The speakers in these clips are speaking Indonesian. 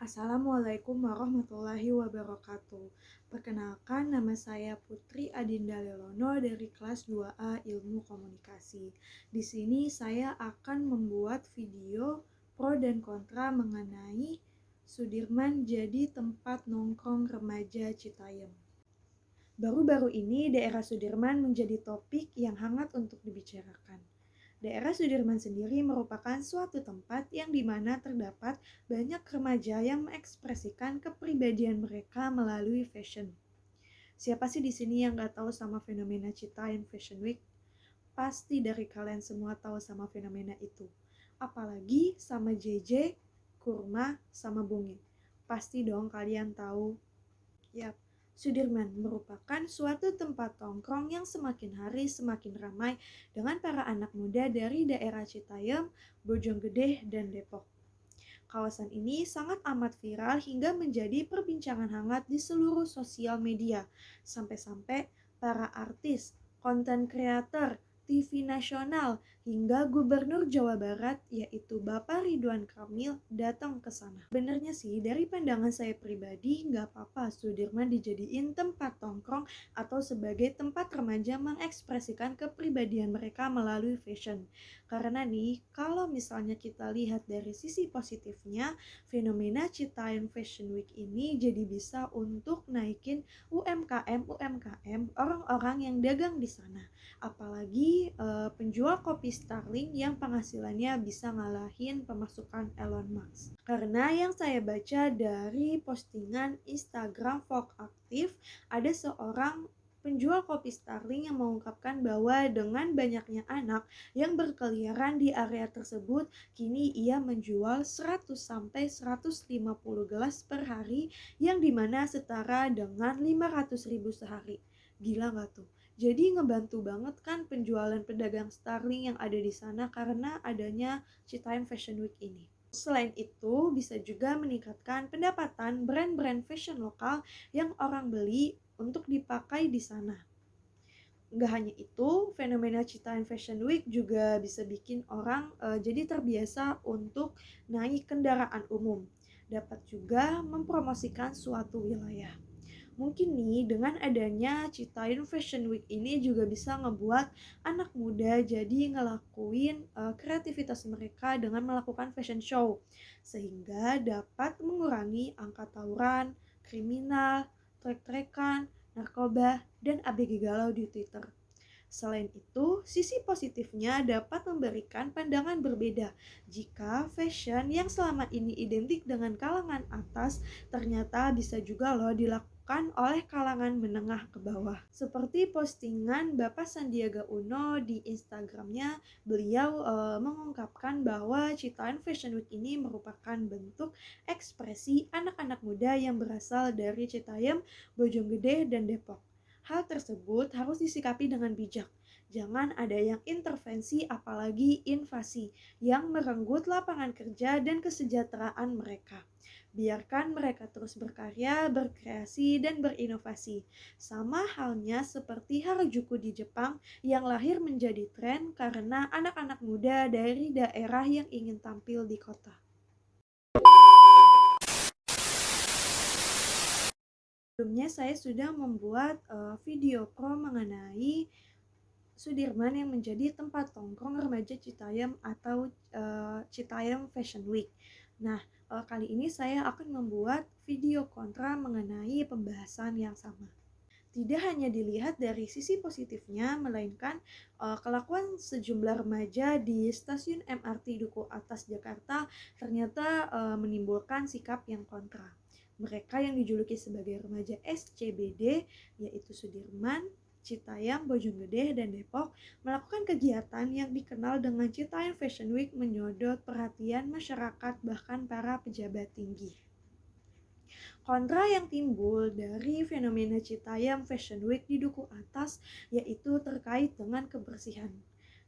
Assalamualaikum warahmatullahi wabarakatuh. Perkenalkan, nama saya Putri Adinda Lelono dari kelas 2A Ilmu Komunikasi. Di sini saya akan membuat video pro dan kontra mengenai Sudirman jadi tempat nongkrong remaja Citayam. Baru-baru ini daerah Sudirman menjadi topik yang hangat untuk dibicarakan. Daerah Sudirman sendiri merupakan suatu tempat yang dimana terdapat banyak remaja yang mengekspresikan kepribadian mereka melalui fashion. Siapa sih di sini yang gak tahu sama fenomena Citayam Fashion Week? Pasti dari kalian semua tahu sama fenomena itu. Apalagi sama JJ, Kurma, sama Bungi. Pasti dong kalian tahu. Yap, Sudirman merupakan suatu tempat tongkrong yang semakin hari semakin ramai dengan para anak muda dari daerah Citayam, Bojonggede, dan Depok. Kawasan ini sangat amat viral hingga menjadi perbincangan hangat di seluruh sosial media. Sampai-sampai para artis, konten kreator, TV nasional, hingga Gubernur Jawa Barat yaitu Bapak Ridwan Kamil datang ke sana. Benernya sih, dari pandangan saya pribadi, nggak apa-apa Sudirman dijadiin tempat tongkrong atau sebagai tempat remaja mengekspresikan kepribadian mereka melalui fashion. Karena nih, kalau misalnya kita lihat dari sisi positifnya, fenomena Citayam Fashion Week ini jadi bisa untuk naikin UMKM orang-orang yang dagang di sana. Apalagi penjual kopi Starling yang penghasilannya bisa ngalahin pemasukan Elon Musk. Karena yang saya baca dari postingan Instagram Vogue Aktif, ada seorang penjual kopi Starling yang mengungkapkan bahwa dengan banyaknya anak yang berkeliaran di area tersebut, kini ia menjual 100 sampai 150 gelas per hari yang dimana setara dengan 500.000 sehari. Gila gak tuh? Jadi ngebantu banget kan penjualan pedagang Starling yang ada di sana karena adanya Citayam Fashion Week ini. Selain itu, bisa juga meningkatkan pendapatan brand-brand fashion lokal yang orang beli untuk dipakai di sana. Nggak hanya itu, fenomena Citayam Fashion Week juga bisa bikin orang jadi terbiasa untuk naik kendaraan umum. Dapat juga mempromosikan suatu wilayah. Mungkin nih dengan adanya Citayam Fashion Week ini juga bisa ngebuat anak muda jadi ngelakuin kreativitas mereka dengan melakukan fashion show sehingga dapat mengurangi angka tawuran, kriminal, trek-trekan, narkoba, dan ABG galau di Twitter. Selain itu, sisi positifnya dapat memberikan pandangan berbeda jika fashion yang selama ini identik dengan kalangan atas ternyata bisa juga loh dilakukan oleh kalangan menengah ke bawah. Seperti postingan Bapak Sandiaga Uno di Instagramnya, beliau mengungkapkan bahwa Citayam Fashion Week ini merupakan bentuk ekspresi anak-anak muda yang berasal dari Citayam, Bojonggede, dan Depok. Hal tersebut harus disikapi dengan bijak. Jangan ada yang intervensi apalagi invasi yang merenggut lapangan kerja dan kesejahteraan mereka. Biarkan mereka terus berkarya, berkreasi, dan berinovasi. Sama halnya seperti Harajuku di Jepang yang lahir menjadi tren karena anak-anak muda dari daerah yang ingin tampil di kota. Sebelumnya saya sudah membuat video pro mengenai Sudirman yang menjadi tempat tongkrong remaja Citayam atau Citayam Fashion Week. Nah, kali ini saya akan membuat video kontra mengenai pembahasan yang sama. Tidak hanya dilihat dari sisi positifnya, melainkan kelakuan sejumlah remaja di stasiun MRT Duku Atas Jakarta ternyata menimbulkan sikap yang kontra. Mereka yang dijuluki sebagai remaja SCBD, yaitu Sudirman, Citayam, Bojonggede, dan Depok, melakukan kegiatan yang dikenal dengan Citayam Fashion Week menyodot perhatian masyarakat bahkan para pejabat tinggi. Kontra yang timbul dari fenomena Citayam Fashion Week di Duku Atas yaitu terkait dengan kebersihan,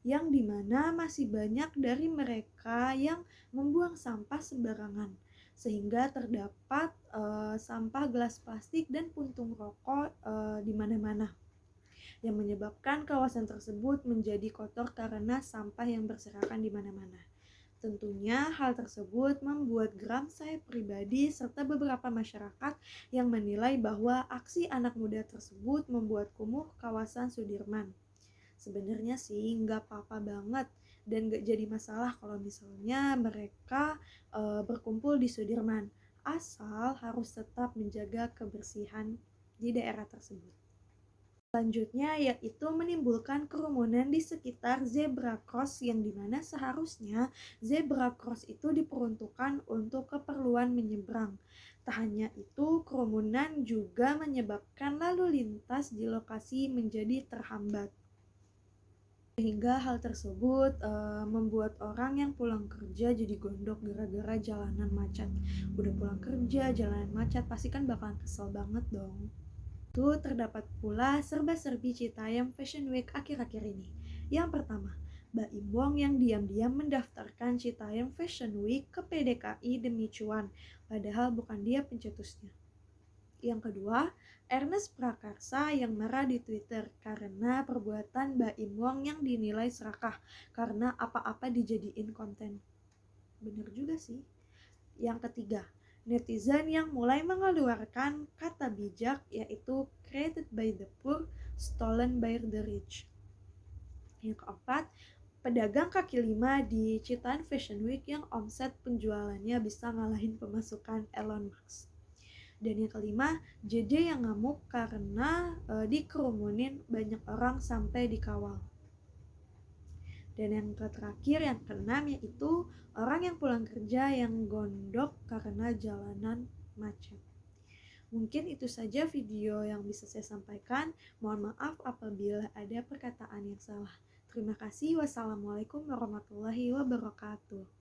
yang dimana masih banyak dari mereka yang membuang sampah sembarangan sehingga terdapat sampah gelas plastik dan puntung rokok di mana-mana yang menyebabkan kawasan tersebut menjadi kotor karena sampah yang berserakan di mana-mana. Tentunya hal tersebut membuat geram saya pribadi serta beberapa masyarakat yang menilai bahwa aksi anak muda tersebut membuat kumuh kawasan Sudirman. Sebenarnya sih nggak apa-apa banget dan nggak jadi masalah kalau misalnya mereka berkumpul di Sudirman, asal harus tetap menjaga kebersihan di daerah tersebut. Selanjutnya yaitu menimbulkan kerumunan di sekitar zebra cross yang dimana seharusnya zebra cross itu diperuntukkan untuk keperluan menyeberang. Tak hanya itu, kerumunan juga menyebabkan lalu lintas di lokasi menjadi terhambat. Sehingga hal tersebut membuat orang yang pulang kerja jadi gondok gara-gara jalanan macet. Udah pulang kerja, jalanan macet, pasti kan bakalan kesel banget dong. Itu terdapat pula serba-serbi Citayam Fashion Week akhir-akhir ini. Yang pertama, Mbak Imbong yang diam-diam mendaftarkan Citayam Fashion Week ke PDKI demi cuan, padahal bukan dia pencetusnya. Yang kedua, Ernest Prakarsa yang marah di Twitter karena perbuatan Mbak Imbong yang dinilai serakah karena apa-apa dijadiin konten. Bener juga sih. Yang ketiga, netizen yang mulai mengeluarkan kata bijak yaitu created by the poor, stolen by the rich. Yang keempat, pedagang kaki lima di Citayam Fashion Week yang omset penjualannya bisa ngalahin pemasukan Elon Musk. Dan yang kelima, JJ yang ngamuk karena dikerumunin banyak orang sampai dikawal. Dan yang terakhir, yang keenam, yaitu orang yang pulang kerja yang gondok karena jalanan macet. Mungkin itu saja video yang bisa saya sampaikan. Mohon maaf apabila ada perkataan yang salah. Terima kasih. Wassalamualaikum warahmatullahi wabarakatuh.